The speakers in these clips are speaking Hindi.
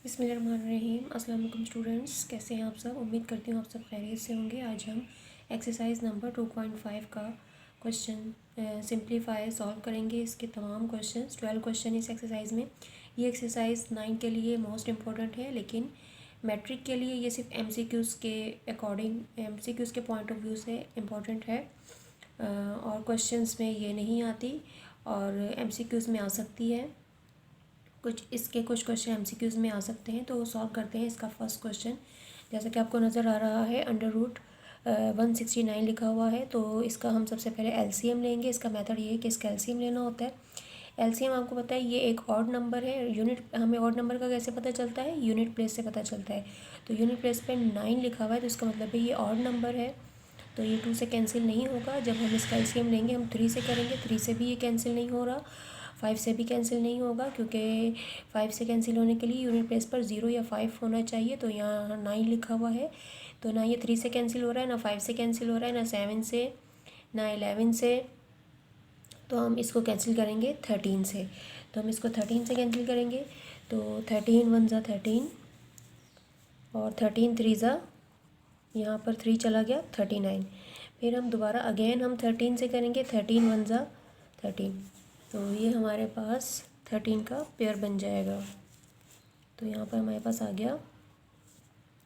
बिस्मिल्लाहिर्रहमानिर्रहीम। अस्सलाम वालेकुम स्टूडेंट्स, कैसे हैं आप सब। उम्मीद करती हूँ आप सब खैरियत से होंगे। आज हम एक्सरसाइज नंबर 2.5 का क्वेश्चन सिंप्लीफाई सॉल्व करेंगे। इसके तमाम क्वेश्चंस 12 क्वेश्चन इस एक्सरसाइज में। ये एक्सरसाइज 9 के लिए मोस्ट इम्पॉर्टेंट है, लेकिन मैट्रिक के लिए ये सिर्फ MCQs के अकॉर्डिंग, MCQs के पॉइंट ऑफ व्यू से इम्पॉर्टेंट है और क्वेश्चंस में ये नहीं आती और MCQs में आ सकती है। कुछ क्वेश्चन MCQs में आ सकते हैं, तो सॉल्व करते हैं। इसका फर्स्ट क्वेश्चन जैसा कि आपको नज़र आ रहा है, अंडर रूट 169 लिखा हुआ है। तो इसका हम सबसे पहले LCM लेंगे। इसका मेथड ये है कि इसका LCM लेना होता है। LCM आपको पता है ये एक ऑड नंबर है। यूनिट, हमें ऑड नंबर का कैसे पता चलता है, यूनिट प्लेस से पता चलता है। तो यूनिट प्लेस पे 9 लिखा हुआ है, तो इसका मतलब है ये ऑड नंबर है, तो ये 2 से कैंसिल नहीं होगा। जब हम इसका LCM लेंगे, हम 3 से करेंगे, 3 से भी ये कैंसिल नहीं हो रहा, 5 से भी कैंसिल नहीं होगा, क्योंकि 5 से कैंसिल होने के लिए यूनिट प्लेस पर 0 या 5 होना चाहिए। तो यहाँ 9 लिखा हुआ है, तो ना ये 3 से कैंसिल हो रहा है, ना 5 से कैंसिल हो रहा है, ना 7 से, ना 11 से। तो हम इसको कैंसिल करेंगे 13 से। तो हम इसको 13 से कैंसिल करेंगे, तो 13 1 ज़ा 13 और 13 3 ज़ा, यहाँ पर 3 चला गया, 39। फिर हम दोबारा अगेन हम 13 से करेंगे, 13 1 ज़ा 13। तो ये हमारे पास 13 का पेयर बन जाएगा। तो यहाँ पर हमारे पास आ गया।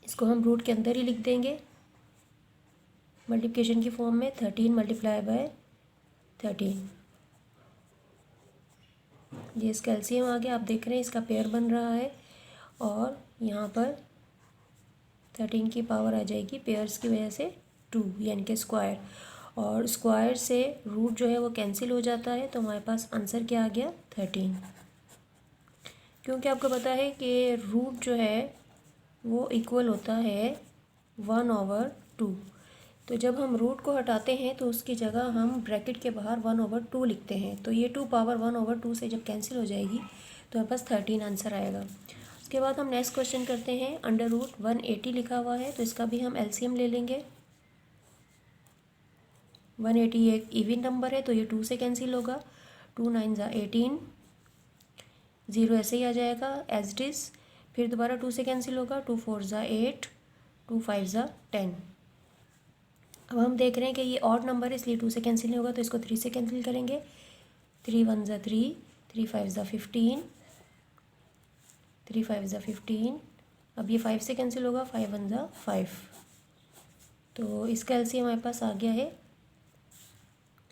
इसको हम रूट के अंदर ही लिख देंगे मल्टीप्लिकेशन की फॉर्म में, 13 मल्टीप्लाई बाय 13। ये इसका LCM आ गया। आप देख रहे हैं इसका पेयर बन रहा है और यहाँ पर 13 की पावर आ जाएगी पेयर्स की वजह से 2, यानी कि स्क्वायर, और स्क्वायर से रूट जो है वो कैंसिल हो जाता है। तो हमारे पास आंसर क्या आ गया, 13। क्योंकि आपको पता है कि रूट जो है वो इक्वल होता है 1/2। तो जब हम रूट को हटाते हैं तो उसकी जगह हम ब्रैकेट के बाहर 1/2 लिखते हैं। तो ये 2 पावर 1/2 से जब कैंसिल हो जाएगी तो हमारे पास 13 आंसर आएगा। उसके बाद हम नेक्स्ट क्वेश्चन करते हैं। अंडर रूट 180 लिखा हुआ है, तो इसका भी हम LCM ले लेंगे। 180 एक इवन नंबर है, तो ये 2 से कैंसिल होगा, 2 9 ज़ा 18, 0 ऐसे ही आ जाएगा एज इट इज़। फिर दोबारा 2 से कैंसिल होगा, 2 4 ज़ा 8, 2 5 ज़ा 10। अब हम देख रहे हैं कि ये ऑड नंबर है, इसलिए 2 से कैंसिल नहीं होगा, तो इसको 3 से कैंसिल करेंगे। 3 1 ज़ा 3, 3 5 ज़ा 15, 3 5 ज़ा 15। अब ये 5 से कैंसिल होगा, 5 1 ज़ा 5। तो इसका LCM हमारे पास आ गया है।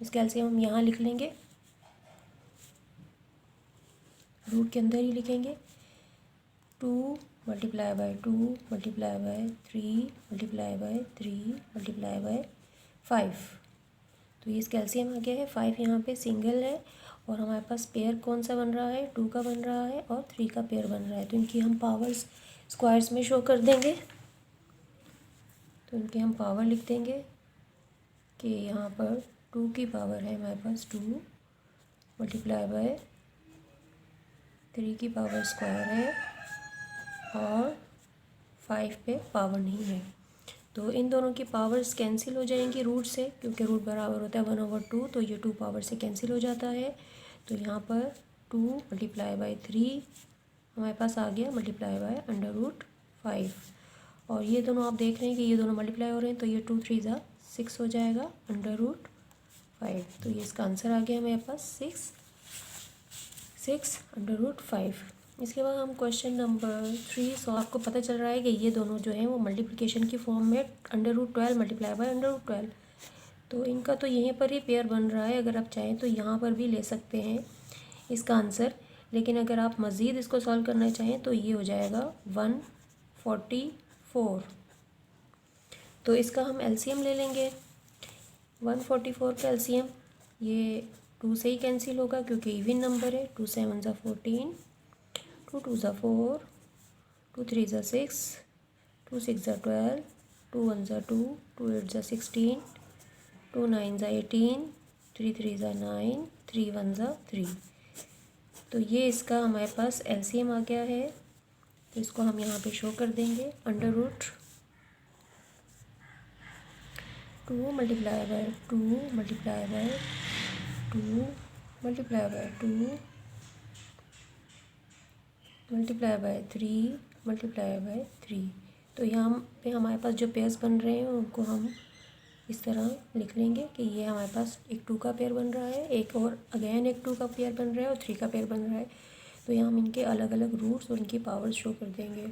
इसका LCM हम यहाँ लिख लेंगे, रूट के अंदर ही लिखेंगे। 2 multiply by 2 multiply by 3 multiply by 3 multiply bye 5। तो ये इसका LCM आ गया है। 5 यहाँ पे सिंगल है और हमारे पास पेयर कौन सा बन रहा है, 2 का बन रहा है और 3 का पेयर बन रहा है। तो इनकी हम पावर्स स्क्वायर्स में शो कर देंगे। तो इनकी हम पावर लिख देंगे कि यहाँ पर 2 की पावर है हमारे पास 2 मल्टीप्लाई बाय 3 की पावर स्क्वायर है और 5 पे पावर नहीं है। तो इन दोनों की पावर्स कैंसिल हो जाएंगी रूट से, क्योंकि रूट बराबर होता है 1/2। तो ये 2 पावर से कैंसिल हो जाता है। तो यहाँ पर 2 मल्टीप्लाई बाय 3 हमारे पास आ गया, मल्टीप्लाई बाय अंडर रूट 5। और ये दोनों आप देख रहे हैं कि ये दोनों मल्टीप्लाई हो रहे हैं, तो ये 2 3 ज़ा 6 हो जाएगा, अंडर रूट 5। तो ये इसका आंसर आ गया हमारे पास 6 अंडर रूट 5। इसके बाद हम क्वेश्चन नंबर 3। सो आपको पता चल रहा है कि ये दोनों जो हैं वो मल्टीप्लिकेशन की फॉर्म में under root 12 multiply by under root 12। तो इनका तो यहीं पर ही पेयर बन रहा है। अगर आप चाहें तो यहाँ पर भी ले सकते हैं इसका आंसर, लेकिन अगर आप मज़ीद इसको सॉल्व करना चाहें तो ये हो जाएगा 144। तो इसका हम LCM ले लेंगे। 144 का LCM ये 2 से ही कैंसिल होगा, क्योंकि इवन नंबर है। 2 7 ज़ा 14, 2 2 ज़ा 4, 2 3 ज़ा 6, 2 6 ज़ा 12, 2 1 ज़ा 2, 2 8 ज़ा 16, 2 9 ज़ा 18, 3 3 ज़ा 9, 3 1 ज़ा 3। तो ये इसका हमारे पास LCM आ गया है। तो इसको हम यहाँ पे शो कर देंगे। Under root 2 multiply by 2 multiply by 2 multiply by 2 multiply by 3 multiply by 3। तो यहाँ पे हमारे पास जो पेयर्स बन रहे हैं उनको हम इस तरह लिख लेंगे कि ये हमारे पास एक 2 का पेयर बन रहा है, एक और अगेन एक 2 का पेयर बन रहा है और 3 का पेयर बन रहा है। तो यहाँ हम इनके अलग अलग रूट्स और इनकी पावर्स शो कर देंगे।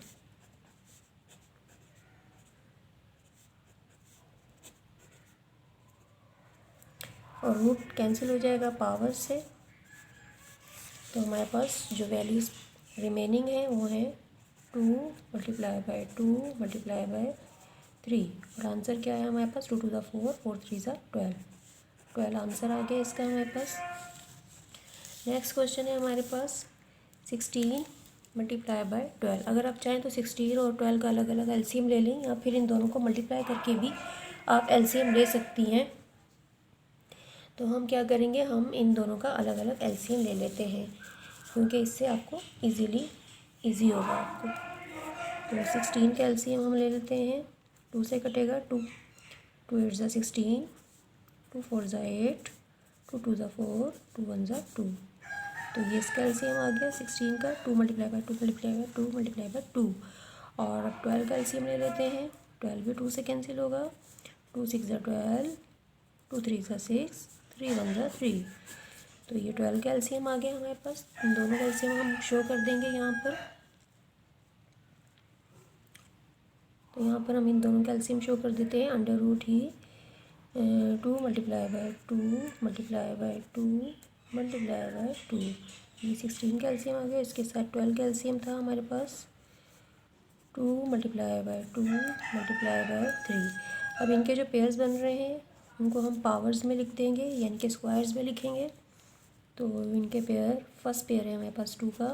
और रूट कैंसिल हो जाएगा पावर से, तो हमारे पास जो वैल्यूज़ रिमेनिंग है वो है 2 मल्टीप्लाई बाय 2 मल्टीप्लाई बाय 3। और आंसर क्या है हमारे पास 2 टू द 4, 4 3 ज़ा 12 आंसर आ गया इसका हमारे पास। नेक्स्ट क्वेश्चन है हमारे पास 16 मल्टीप्लाई बाय 12। अगर आप चाहें तो 16 और 12 का अलग अलग एलसीएम ले लें, या फिर इन दोनों को मल्टीप्लाई करके भी आप एलसीएम ले सकती हैं। तो हम क्या करेंगे, हम इन दोनों का अलग अलग एलसीएम ले लेते हैं, क्योंकि इससे आपको इजी होगा आपको। तो 16 का एलसीएम हम ले लेते हैं। 2 से कटेगा 2, 2 8 ज़ा 16, 2 4 ज़ा 8, 2 2 ज़ा 4, 2 1 ज़ा 2। तो ये इसका एलसीएम आ गया 16 का, 2 multiply by 2 multiply by 2 multiply by 2। और अब 12 का एलसीएम ले लेते हैं। 12 भी 2 से कैंसिल होगा, 2 6 ज़ा 12, 2 3 ज़ा 6, 3 1 ज़ा 3। तो ये 12 का एलसीएम आ गया हमारे पास। इन दोनों का एलसीएम हम शो कर देंगे यहाँ पर। तो यहाँ पर हम इन दोनों का एलसीएम शो कर देते हैं, अंडर रूट ही 2 multiply by 2 multiply by 2 multiply by 2। ये 16 का एलसीएम आ गया, इसके साथ 12 का एलसीएम था हमारे पास 2 मल्टीप्लाई बाय 2 मल्टीप्लाई बाय 3। अब इनके जो पेयर्स बन रहे हैं उनको हम पावर्स में लिख देंगे, यानी कि स्क्वायर्स में लिखेंगे। तो इनके पेयर, फर्स्ट पेयर है हमारे पास 2 का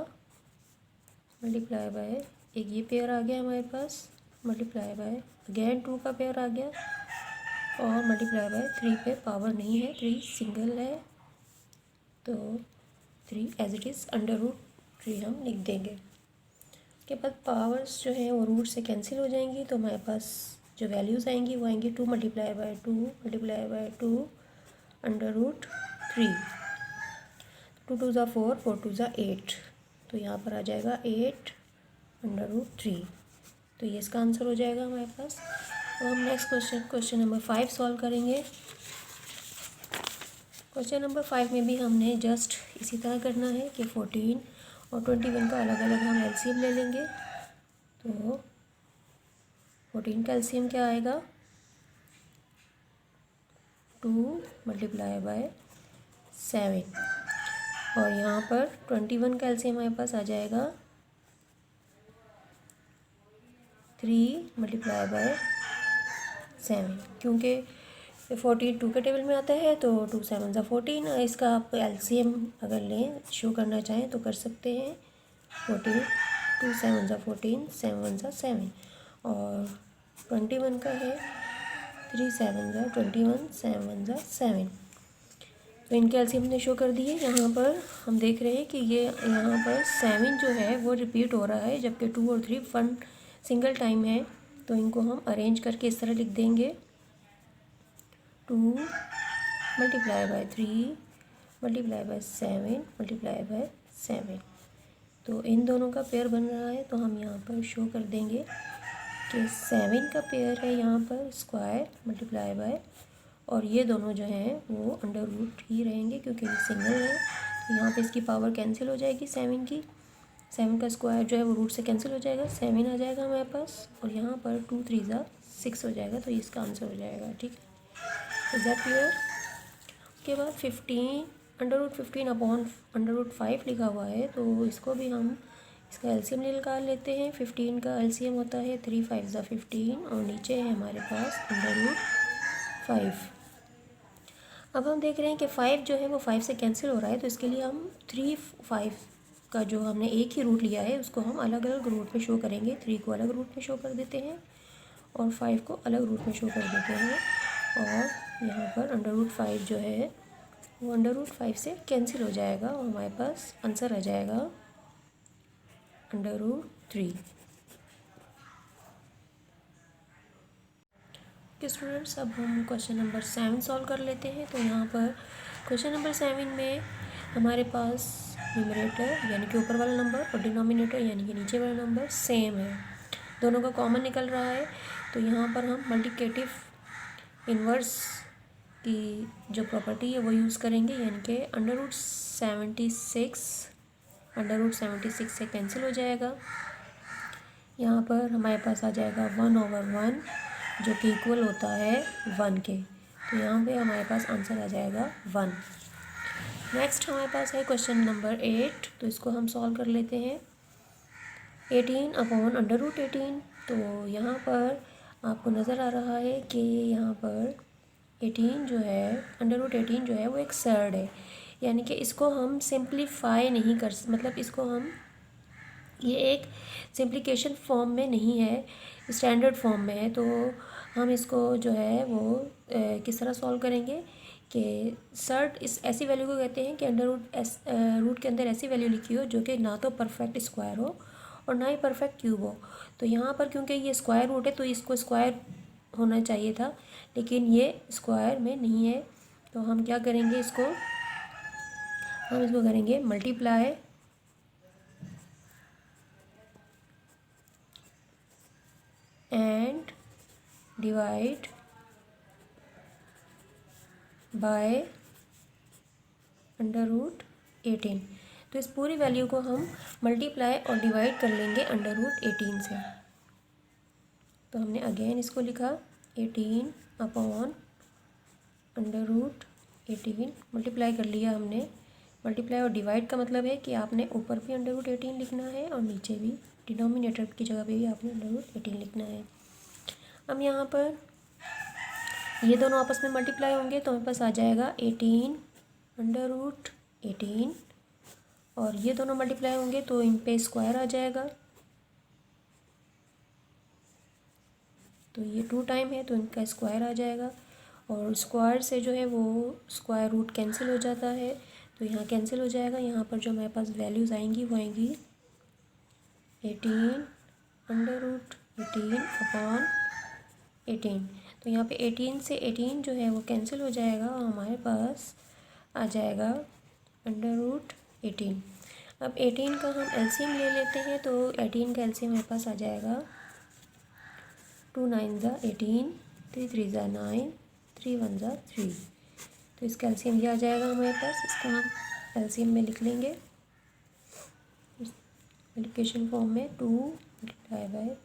मल्टीप्लाई बाय, एक ये पेयर आ गया हमारे पास मल्टीप्लाई बाय अगेन 2 का पेयर आ गया, और मल्टीप्लाई बाय 3 पे पावर नहीं है, 3 सिंगल है, तो 3 as it is under root 3 हम लिख देंगे। उसके बाद पावर्स जो है वो रूट से कैंसिल हो जाएंगी, तो हमारे पास जो वैल्यूज़ आएंगी वो आएंगी 2 multiply by 2 multiply by 2 under root 3। 2 2 ज़ा 4, 4 2 ज़ा 8, तो यहाँ पर आ जाएगा 8 अंडर रूट 3। तो ये इसका आंसर हो जाएगा हमारे पास। अब हम नेक्स्ट क्वेश्चन नंबर 5 सॉल्व करेंगे। क्वेश्चन नंबर 5 में भी हमने जस्ट इसी तरह करना है कि 14 और 21 का अलग अलग हम एलसीएम ले लेंगे। तो 14 का एलसीएम क्या आएगा, 2 मल्टीप्लाई बाय 7। और यहाँ पर 21 का एलसीएम हमारे पास आ जाएगा 3 मल्टीप्लाई बाय 7, क्योंकि 14 2 के टेबल में आता है, तो 2 7 ज़ा 14। इसका आप एलसीएम अगर लें, शो करना चाहें तो कर सकते हैं। 14 2 7 ज़ा 14, 7 1 ज़ा 7। और 21 का है 3 7 ज़ा 21, 7 1 ज़ा 7। तो इनके एलसीएम हमने शो कर दिए। यहाँ पर हम देख रहे हैं कि ये यहाँ पर 7 जो है वो रिपीट हो रहा है, जबकि 2 और 3 1 सिंगल टाइम है। तो इनको हम अरेंज करके इस तरह लिख देंगे, 2 multiply by 3 multiply by 7 multiply by 7। तो इन दोनों का पेयर बन रहा है, तो हम यहाँ पर शो कर देंगे कि 7 का पेयर है यहाँ पर स्क्वायर मल्टीप्लाई बाय, और ये दोनों जो हैं वो अंडर रूट ही रहेंगे क्योंकि ये सिंगल है। तो यहाँ पे इसकी पावर कैंसिल हो जाएगी 7 की, 7 का स्क्वायर जो है वो रूट से कैंसिल हो जाएगा, 7 आ जाएगा हमारे पास, और यहाँ पर 2 3 ज़ा 6 हो जाएगा, तो इसका आंसर हो जाएगा। ठीक है, इज दैट क्लियर। उसके बाद 15 under root 15 upon under root 5 लिखा हुआ है, तो इसको भी हम इसका एलसीएम निकाल लेते हैं। 15 का एलसीएम होता है 3 5 ज़ा 15, और नीचे है हमारे पास अंडर रूट 5। अब हम देख रहे हैं कि 5 जो है वो 5 से कैंसिल हो रहा है, तो इसके लिए हम 3 5 का जो हमने एक ही रूट लिया है उसको हम अलग अलग रूट में शो करेंगे। 3 को अलग रूट में शो कर देते हैं और 5 को अलग रूट में शो कर देते हैं, और यहाँ पर अंडर रूट 5 जो है वो अंडर रूट 5 से कैंसिल हो जाएगा, और हमारे पास आंसर आ जाएगा अंडर रूट 3। कि स्टूडेंट्स अब हम क्वेश्चन नंबर 7 सॉल्व कर लेते हैं। तो यहाँ पर क्वेश्चन नंबर 7 में हमारे पास न्यूमरेटर यानी कि ऊपर वाला नंबर और डिनोमिनेटर यानी कि नीचे वाला नंबर सेम है, दोनों का कॉमन निकल रहा है। तो यहाँ पर हम मल्टीप्लिकेटिव इन्वर्स की जो प्रॉपर्टी है वो यूज़ करेंगे, यानी कि अंडर रूट 76 से कैंसिल हो जाएगा। यहाँ पर हमारे पास आ जाएगा 1/1 जो कि इक्वल होता है 1 के। तो यहाँ पे हमारे पास आंसर आ जाएगा 1। नेक्स्ट हमारे पास है क्वेश्चन नंबर 8, तो इसको हम सॉल्व कर लेते हैं। 18/√18। तो यहाँ पर आपको नज़र आ रहा है कि यहाँ पर 18 जो है अंडर रूट 18 जो है वो एक सर्ड है, यानी कि इसको हम सिंप्लीफाई नहीं कर, मतलब इसको हम, ये एक सिंप्लीकेशन फॉर्म में नहीं है, स्टैंडर्ड फॉर्म में है। तो हम इसको जो है वो किस तरह सॉल्व करेंगे कि सर्ड इस ऐसी वैल्यू को कहते हैं कि रूट के अंदर ऐसी वैल्यू लिखी हो जो कि ना तो परफेक्ट स्क्वायर हो और ना ही परफेक्ट क्यूब हो। तो यहाँ पर क्योंकि ये स्क्वायर रूट है तो इसको स्क्वायर होना चाहिए था, लेकिन ये स्क्वायर में नहीं है। तो हम क्या करेंगे, हम इसको करेंगे multiply and divide by under root 18। तो इस पूरी वैल्यू को हम मल्टीप्लाई और डिवाइड कर लेंगे अंडर रूट 18 से। तो हमने अगेन इसको लिखा 18/√18 मल्टीप्लाई कर लिया हमने। मल्टीप्लाई और डिवाइड का मतलब है कि आपने ऊपर भी अंडर रूट 18 लिखना है और नीचे भी डिनोमिनेटर की जगह पे भी आपने अंडर रूट 18 लिखना है। अब यहाँ पर ये दोनों आपस में मल्टीप्लाई होंगे तो हमारे पास आ जाएगा 18/√18 और ये दोनों मल्टीप्लाई होंगे तो इन पे स्क्वायर आ जाएगा। तो ये 2 टाइम है तो इनका स्क्वायर आ जाएगा और स्क्वायर से जो है वो स्क्वायर रूट कैंसिल हो जाता है, तो यहाँ कैंसिल हो जाएगा। यहाँ पर जो हमारे पास वैल्यूज़ आएंगी वो आएंगी 18/√18 तो यहाँ पे 18 से 18 जो है वो कैंसिल हो जाएगा और हमारे पास आ जाएगा अंडर रूट 18। अब 18 का हम एलसीएम ले लेते हैं, तो 18 का एलसीएम हमारे पास आ जाएगा 2 9 ज़ा 18, 3 3 ज़ा 9, 3 1 ज़ा 3। तो इसका एलसीएम ये आ जाएगा हमारे पास। इसका हम एलसीएम में लिख लेंगे मल्टीप्लिकेशन फॉर्म में 2 मल्टीप्लाई बाय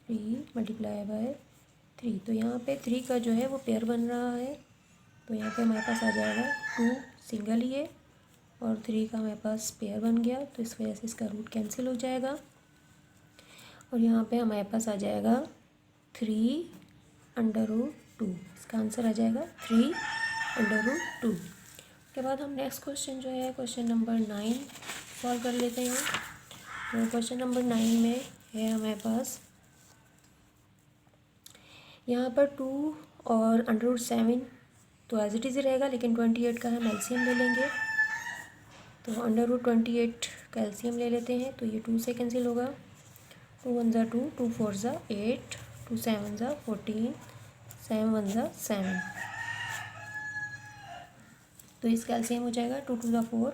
3 मल्टीप्लाई बाय 3। तो यहाँ पे 3 का जो है वो पेयर बन रहा है, तो यहाँ पे हमारे पास आ जाएगा 2 सिंगल ही है और 3 का हमारे पास पेयर बन गया, तो इस वजह से इसका रूट कैंसिल हो जाएगा और यहाँ पे हमारे पास आ जाएगा 3/√2। इसका आंसर आ जाएगा 3/√2। उसके बाद हम नेक्स्ट क्वेश्चन जो है क्वेश्चन नंबर 9 सॉल्व कर लेते हैं। तो क्वेश्चन नंबर 9 में है हमारे पास यहाँ पर 2 और अंडर रूट 7 तो एज इट इज़ ही रहेगा, लेकिन 28 का हम एलसीएम ले लेंगे। तो अंडर रूट 28 का एलसीएम ले लेते हैं, तो ये 2 से कैंसिल होगा। 2 1 ज़ा 2, 2 4 ज़ा 8, 2 7 ज़ा 14, 7 1 ज़ा 7। तो इसका एलसीएम हो जाएगा 2 2 ज़ा 4,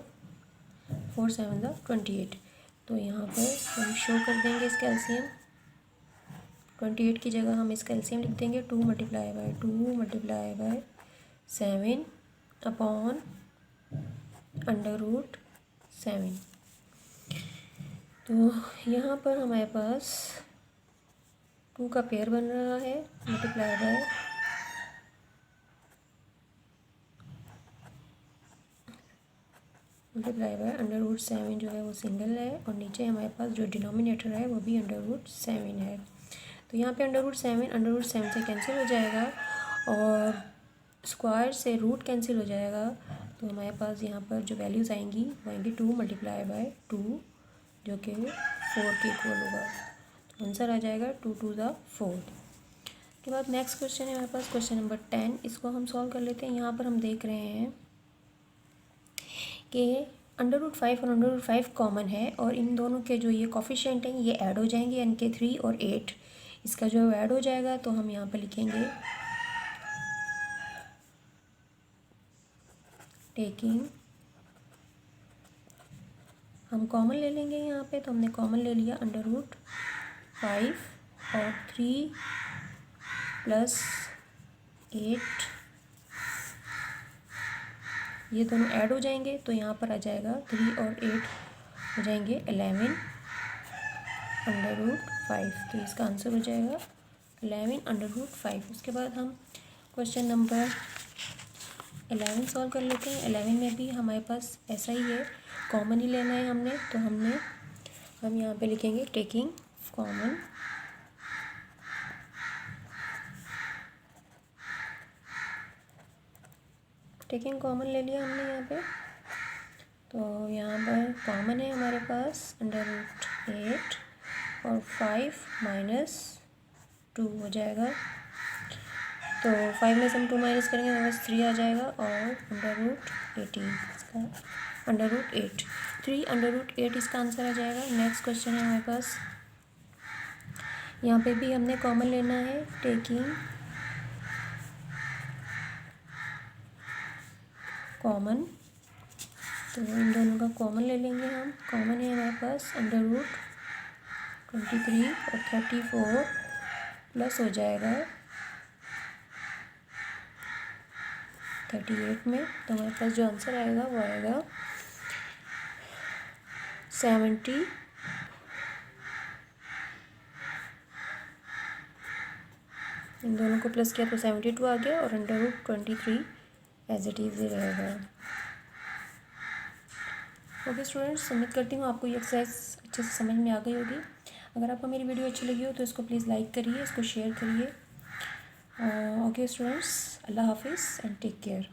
4 7 ज़ा 28। तो यहाँ पर हम शो कर देंगे इसका एलसीएम। 28 की जगह हम इसका एलसीएम लिख देंगे 2 multiply by 2 multiply by 7 upon under root 7। तो यहाँ पर हमारे पास 2 का पेयर बन रहा है मल्टीप्लाई बाय अंडर रूट 7 जो है वो सिंगल है और नीचे हमारे पास जो डिनोमिनेटर है वो भी अंडर रूट 7 है। तो यहाँ पे अंडर रूट 7 से कैंसिल हो जाएगा और स्क्वायर से रूट कैंसिल हो जाएगा। तो हमारे पास यहाँ पर जो वैल्यूज़ आएंगी वो आएंगी 2 मल्टीप्लाई बाय 2 जो कि 4 के इक्वल होगा। तो आंसर आ जाएगा 2 2 ज़ा 4। के बाद नेक्स्ट क्वेश्चन है हमारे पास क्वेश्चन नंबर 10। इसको हम सॉल्व कर लेते हैं। यहाँ पर हम देख रहे हैं कि अंडर रूट 5 और अंडर रूट 5 कॉमन है और इन दोनों के जो ये कॉफिशिएंट हैं ये ऐड हो जाएंगे, यानी कि 3 और 8 इसका जो ऐड हो जाएगा। तो हम यहाँ पर लिखेंगे टेकिंग हम कॉमन ले लेंगे यहाँ पे, तो हमने कॉमन ले लिया √5 और 3 + 8, ये दोनों ऐड हो जाएंगे तो यहाँ पर आ जाएगा 3 और 8 हो जाएंगे 11 √5। तो इसका आंसर हो जाएगा 11 √5। उसके बाद हम क्वेश्चन नंबर 11 सॉल्व कर लेते हैं। 11 में भी हमारे पास ऐसा ही है, कॉमन ही लेना है हमने, तो हम यहाँ पे लिखेंगे टेकिंग कॉमन। टेकिंग कॉमन ले लिया हमने यहाँ पे, तो यहाँ पर कॉमन है हमारे पास √8 और 5 - 2 हो जाएगा। तो 5 में से हम 2 माइनस करेंगे हमारे पास 3 आ जाएगा और √18 इसका √8 3 √8 इसका आंसर आ जाएगा। नेक्स्ट क्वेश्चन है हमारे पास, यहाँ पे भी हमने कॉमन लेना है, टेकिंग कॉमन। तो इन दोनों का कॉमन ले लेंगे हम। कॉमन है हमारे पास √23 और 34 प्लस हो जाएगा 38 में। तो हमारे पास जो आंसर आएगा वो आएगा 70। इन दोनों को प्लस किया तो 72 आ गया और √23 एज इट इज़ ही रहेगा। ओके स्टूडेंट्स, उम्मीद करती हूँ आपको ये एक्सरसाइज अच्छे से समझ में आ गई होगी। अगर आपको मेरी वीडियो अच्छी लगी हो तो इसको प्लीज़ लाइक करिए, इसको शेयर करिए। ओके स्टूडेंट्स, अल्लाह हाफिज़ एंड टेक केयर।